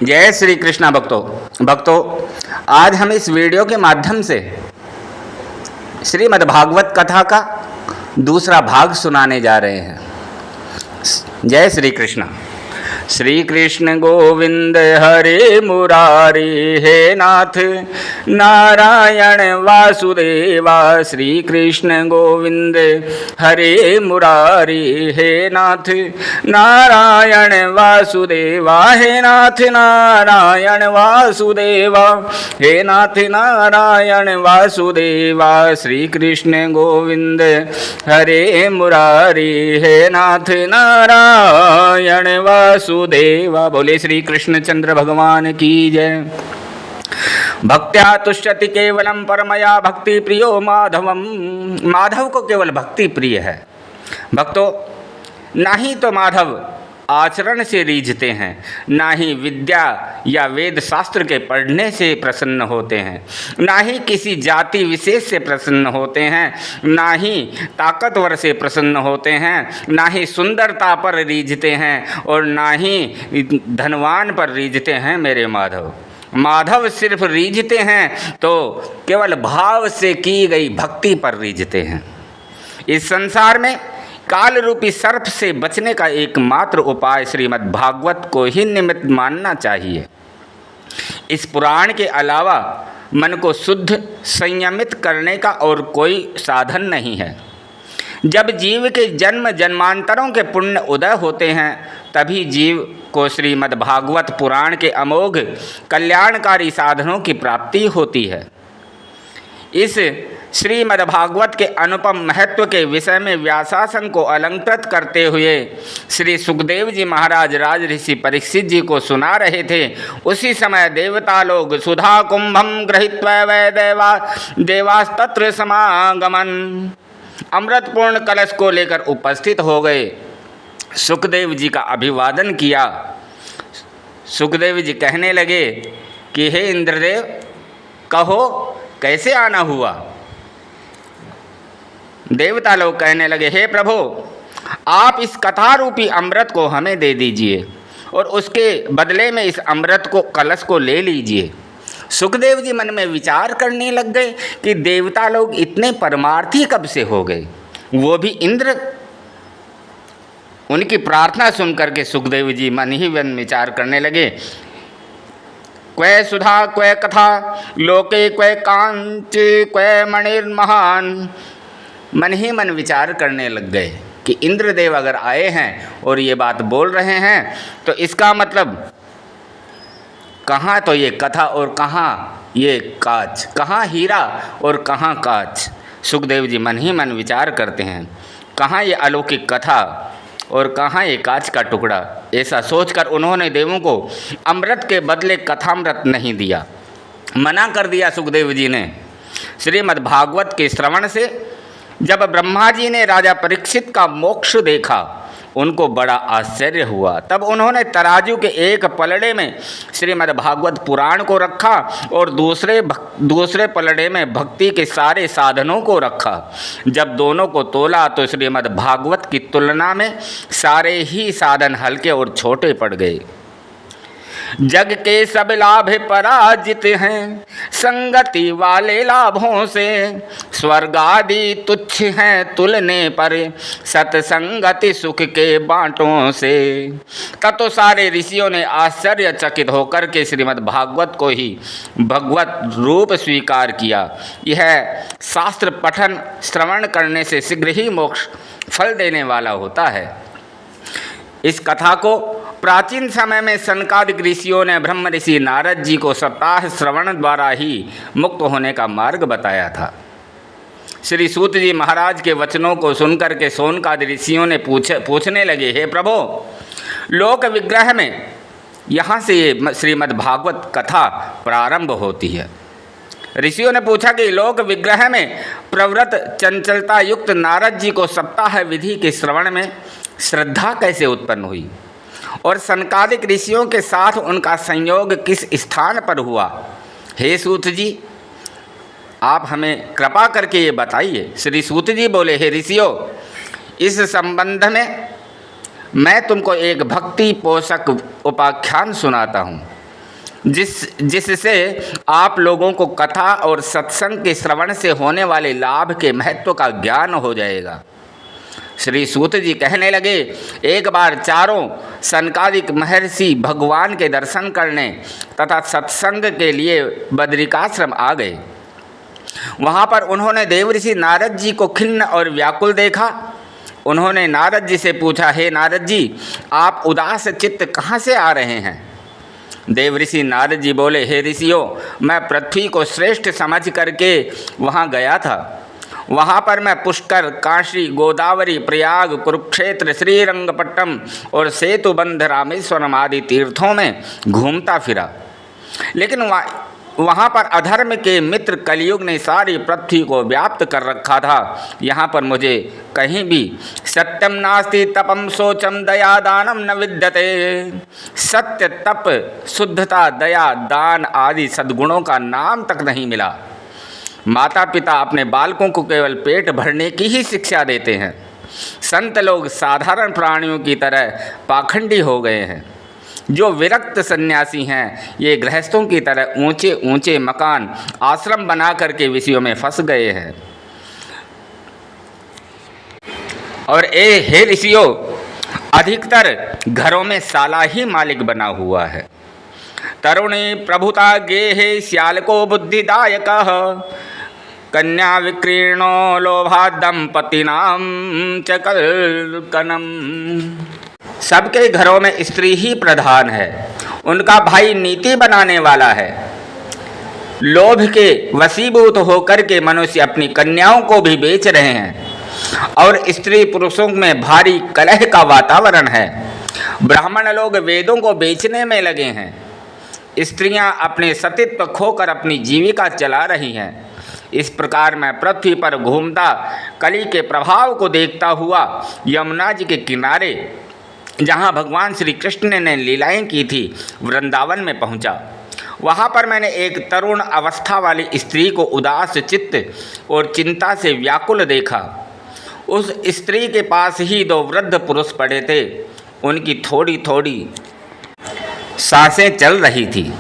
जय श्री कृष्णा भक्तों, आज हम इस वीडियो के माध्यम से श्रीमद् भागवत कथा का दूसरा भाग सुनाने जा रहे हैं। जय श्री कृष्ण। श्री कृष्ण गोविंद हरे मुरारी, हे नाथ नारायण वासुदेवा। श्री कृष्ण गोविंद हरे मुरारी, हे नाथ नारायण वासुदेवा। हे नाथ नारायण वासुदेवा, हे नाथ नारायण वासुदेवा। श्री कृष्ण गोविंद हरे मुरारी, हे नाथ नारायण वासुदेवा। बोले श्री कृष्णचंद्र भगवान की जय। भक्त्या तुष्यति केवलम परमया भक्ति प्रियो माधवम। माधव को केवल भक्ति प्रिय है। भक्तों, ना ही तो माधव आचरण से रीझते हैं, ना ही विद्या या वेद शास्त्र के पढ़ने से प्रसन्न होते हैं, ना ही किसी जाति विशेष से प्रसन्न होते हैं, ना ही ताकतवर से प्रसन्न होते हैं, ना ही सुंदरता पर रीझते हैं और ना ही धनवान पर रीझते हैं। मेरे माधव सिर्फ रीझते हैं तो केवल भाव से की गई भक्ति पर रीझते हैं। इस संसार में काल रूपी सर्प से बचने का एकमात्र उपाय श्रीमद् भागवत को ही निमित्त मानना चाहिए। इस पुराण के अलावा मन को शुद्ध संयमित करने का और कोई साधन नहीं है। जब जीव के जन्म जन्मांतरों के पुण्य उदय होते हैं, तभी जीव को श्रीमद् भागवत पुराण के अमोघ कल्याणकारी साधनों की प्राप्ति होती है। इस श्रीमद् भागवत के अनुपम महत्व के विषय में व्यासासन को अलंकृत करते हुए श्री सुखदेव जी महाराज राज ऋषि परीक्षित जी को सुना रहे थे। उसी समय देवता लोग सुधा कुंभम गृहीत्वा वै देवास्तत्र समागमन, अमृतपूर्ण कलश को लेकर उपस्थित हो गए। सुखदेव जी का अभिवादन किया। सुखदेव जी कहने लगे कि हे इंद्रदेव, कहो कैसे आना हुआ। देवता लोग कहने लगे, हे प्रभु, आप इस कथा रूपी अमृत को हमें दे दीजिए और उसके बदले में इस अमृत को कलश को ले लीजिए। सुखदेव जी मन में विचार करने लग गए कि देवता लोग इतने परमार्थी कब से हो गए, वो भी इंद्र। उनकी प्रार्थना सुनकर के सुखदेव जी मन ही मन विचार करने लगे, क्वै सुधा क्वै कथा लोके क्वै कांच क्वै मणिर्महान। मन ही मन विचार करने लग गए कि इंद्रदेव अगर आए हैं और ये बात बोल रहे हैं तो इसका मतलब कहाँ तो ये कथा और कहाँ ये कांच, कहाँ हीरा और कहाँ कांच। सुखदेव जी मन ही मन विचार करते हैं, कहाँ ये अलौकिक कथा और कहाँ ये कांच का टुकड़ा। ऐसा सोचकर उन्होंने देवों को अमृत के बदले कथामृत नहीं दिया, मना कर दिया सुखदेव जी ने। श्रीमद् भागवत के श्रवण से जब ब्रह्मा जी ने राजा परीक्षित का मोक्ष देखा, उनको बड़ा आश्चर्य हुआ। तब उन्होंने तराजू के एक पलड़े में श्रीमद् भागवत पुराण को रखा और दूसरे पलड़े में भक्ति के सारे साधनों को रखा। जब दोनों को तोला तो श्रीमद् भागवत की तुलना में सारे ही साधन हल्के और छोटे पड़ गए। जग के सब लाभ पराजित हैं संगति वाले लाभों से, स्वर्ग आदि तुच्छ हैं तुलने पर सत्संगति सुख के बांटों से। तब तो सारे ऋषियों ने आश्चर्यचकित होकर के श्रीमद् भागवत को ही भगवत रूप स्वीकार किया। यह शास्त्र पठन श्रवण करने से शीघ्र ही मोक्ष फल देने वाला होता है। इस कथा को प्राचीन समय में सनकादिक ऋषियों ने ब्रह्म ऋषि नारद जी को सप्ताह श्रवण द्वारा ही मुक्त होने का मार्ग बताया था। श्री सूत जी महाराज के वचनों को सुनकर के सोनकादि ऋषियों ने पूछने लगे, हे प्रभु, लोक विग्रह में यहाँ से ये श्रीमद् भागवत कथा प्रारंभ होती है। ऋषियों ने पूछा कि लोक विग्रह में प्रवृत्त चंचलता युक्त नारद जी को सप्ताह विधि के श्रवण में श्रद्धा कैसे उत्पन्न हुई और सनकादिक ऋषियों के साथ उनका संयोग किस स्थान पर हुआ। हे सूत जी, आप हमें कृपा करके ये बताइए। श्री सूत जी बोले, हे ऋषियों, इस संबंध में मैं तुमको एक भक्ति पोषक उपाख्यान सुनाता हूँ। जिससे आप लोगों को कथा और सत्संग के श्रवण से होने वाले लाभ के महत्व का ज्ञान हो जाएगा। श्री सूत जी कहने लगे, एक बार चारों सनकादिक महर्षि भगवान के दर्शन करने तथा सत्संग के लिए बद्रिकाश्रम आ गए। वहाँ पर उन्होंने देवऋषि नारद जी को खिन्न और व्याकुल देखा। उन्होंने नारद जी से पूछा, हे नारद जी, आप उदास चित्त कहाँ से आ रहे हैं? देवऋषि नारद जी बोले, हे ऋषियों, मैं पृथ्वी को श्रेष्ठ समझ करके वहाँ गया था। वहाँ पर मैं पुष्कर, काशी, गोदावरी, प्रयाग, कुरुक्षेत्र, श्रीरंगपट्टम और सेतुबंध रामेश्वरम आदि तीर्थों में घूमता फिरा, लेकिन वहाँ पर अधर्म के मित्र कलयुग ने सारी पृथ्वी को व्याप्त कर रखा था। यहाँ पर मुझे कहीं भी सत्यम नास्ति तपम शोचम दया दानम न विद्यते, सत्य, तप, शुद्धता, दया, दान आदि सद्गुणों का नाम तक नहीं मिला। माता पिता अपने बालकों को केवल पेट भरने की ही शिक्षा देते हैं। संत लोग साधारण प्राणियों की तरह पाखंडी हो गए हैं। जो विरक्त सन्यासी हैं, ये गृहस्थों की तरह ऊंचे ऊंचे मकान, आश्रम बना करके विषयों में फंस गए हैं। और हे ऋषियों, अधिकतर घरों में साला ही मालिक बना हुआ है। तरुणी प्रभुता गेहे श्यालको बुद्धिदायक, कन्या विक्रीर्णो लोभा दंपतिनाम च कलकनम। सबके घरों में स्त्री ही प्रधान है, उनका भाई नीति बनाने वाला है। लोभ के वशीभूत होकर के मनुष्य अपनी कन्याओं को भी बेच रहे हैं और स्त्री पुरुषों में भारी कलह का वातावरण है। ब्राह्मण लोग वेदों को बेचने में लगे हैं। स्त्रियां अपने सतीत्व खोकर अपनी जीविका चला रही हैं। इस प्रकार मैं पृथ्वी पर घूमता कली के प्रभाव को देखता हुआ यमुना जी के किनारे, जहाँ भगवान श्री कृष्ण ने लीलाएं की थी, वृंदावन में पहुँचा। वहाँ पर मैंने एक तरुण अवस्था वाली स्त्री को उदास चित्त और चिंता से व्याकुल देखा। उस स्त्री के पास ही दो वृद्ध पुरुष पड़े थे। उनकी थोड़ी थोड़ी सांसें चल रही थी।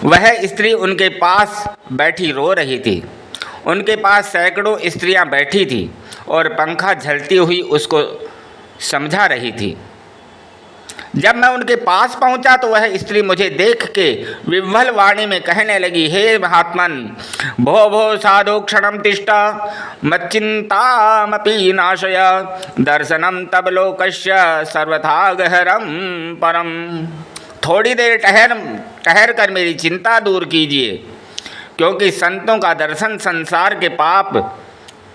वह स्त्री उनके पास बैठी रो रही थी। उनके पास सैकड़ों स्त्रियां बैठी थी और पंखा झलती हुई उसको समझा रही थी। जब मैं उनके पास पहुंचा तो वह स्त्री मुझे देख के विह्वल वाणी में कहने लगी, हे महात्मन, भो भो साधु क्षणम तिष्ठा मच्चिंतामपि नाशय, दर्शनम तब लोकस्य सर्वथा गहरम परम। थोड़ी देर ठहर कर मेरी चिंता दूर कीजिए, क्योंकि संतों का दर्शन संसार के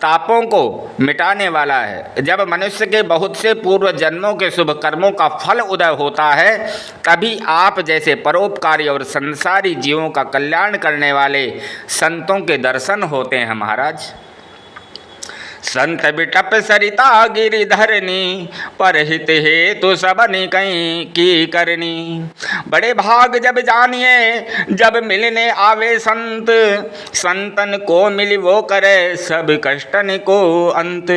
तापों को मिटाने वाला है। जब मनुष्य के बहुत से पूर्व जन्मों के शुभ कर्मों का फल उदय होता है, तभी आप जैसे परोपकारी और संसारी जीवों का कल्याण करने वाले संतों के दर्शन होते हैं महाराज। संत बिटप सरिता गिरिधरनी, परहित हेतु सबनि कहीं की करनी। बड़े भाग जब जानिए जब मिलने आवे संत, संतन को मिली वो करे सब कष्टन को अंत।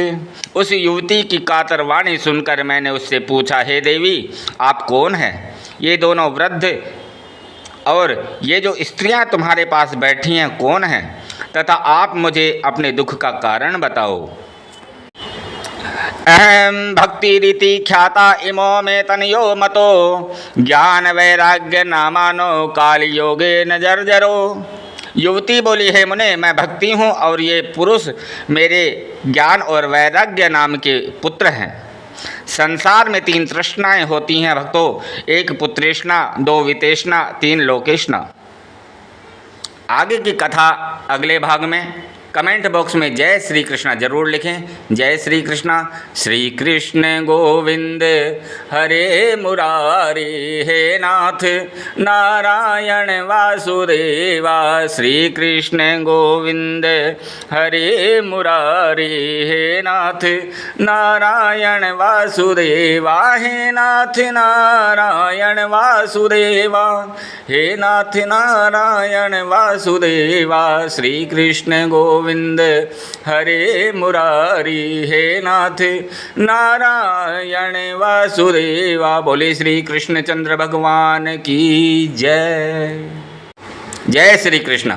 उस युवती की कातर वाणी सुनकर मैंने उससे पूछा, हे देवी, आप कौन हैं? ये दोनों वृद्ध और ये जो स्त्रियां तुम्हारे पास बैठी हैं कौन हैं, तथा आप मुझे अपने दुख का कारण बताओ। अहम भक्ति रीति ख्याता इमो में तनयो मतो, ज्ञान वैराग्य नामानो काल योगे न जर्जरो। युवती बोली, है मुने, मैं भक्ति हूँ और ये पुरुष मेरे ज्ञान और वैराग्य नाम के पुत्र हैं। संसार में 3 तृष्णाएं होती हैं भक्तों, 1 पुत्रेष्णा, 2 वितेष्णा, 3 लोकेष्णा। आगे की कथा अगले भाग में। कमेंट बॉक्स में जय श्री कृष्णा जरूर लिखें। जय श्री कृष्णा। श्री कृष्ण गोविंद हरे मुरारी, हे नाथ नारायण वासुदेवा। श्री कृष्ण गोविंद हरे मुरारी, हे नाथ नारायण वासुदेवा। हे नाथ नारायण वासुदेवा, हे नाथ नारायण वासुदेवा। श्री कृष्ण गोविंद हरे मुरारी, हे नाथ नारायण वासुदेवा। बोले श्री कृष्णचंद्र भगवान की जय। जय श्री कृष्ण।